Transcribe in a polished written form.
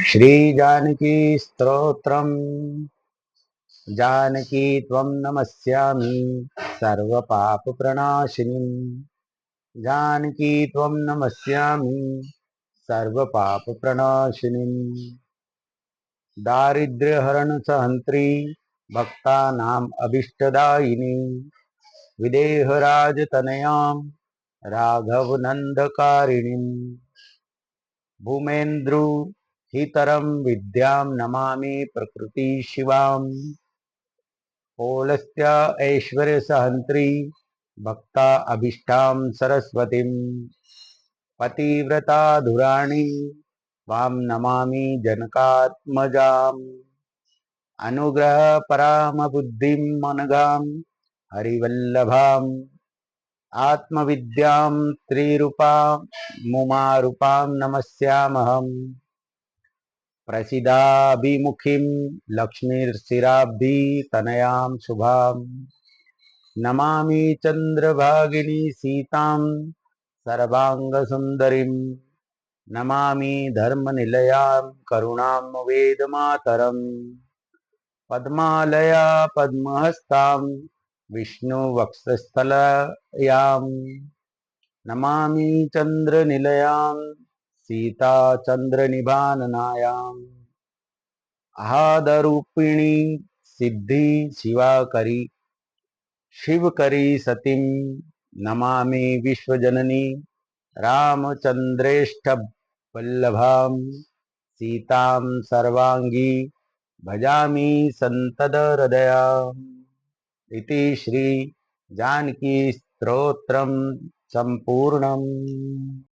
श्री जानकी स्तोत्रम। जानकी त्वं नमस्यामि सर्वपापप्रणाशिनीं। जानकी त्वं नमस्यामि सर्वपापप्रणाशिनीं। दारिद्र्यहरणसहन्त्री भक्तानाम् अभीष्टदायिनी विदेहराजतनयां राघवनन्दकारिणीं भूमेन्दुहितरं विद्यां नमामि प्रकृति शिवाम्। पौलस्त्य ऐश्वर्यसहन्त्री भक्ता अभीष्टां सरस्वतीं पतिव्रता धुराणी त्वां नमामि जनकात्मजाम्। अनुग्रह परामबुद्धिं मनगां हरिवल्लभाम् आत्मविद्यां त्रिरूपां मुमारूपां नमस्यामहम्। प्रसीदाभिमुखीं लक्ष्मीर्षिराब्धितनयां शुभां नमामि चन्द्रभागिनी सीतां सर्वाङ्गसुन्दरीं नमामि धर्मनिलयां करुणां वेदमातरम्। पद्मालया पद्महस्तां विष्णुवक्षस्थलयां नमामि चन्द्रनिलयां सीताचन्द्रनिभाननायाम्। आहादरूपिणी सिद्धि शिवाकरी शिवकरी सतीं नमामि विश्वजननी रामचन्द्रेष्ठवल्लभां सीतां सर्वांगी भजामि संततहृदया। इति श्री जानकी स्तोत्रम संपूर्णम्।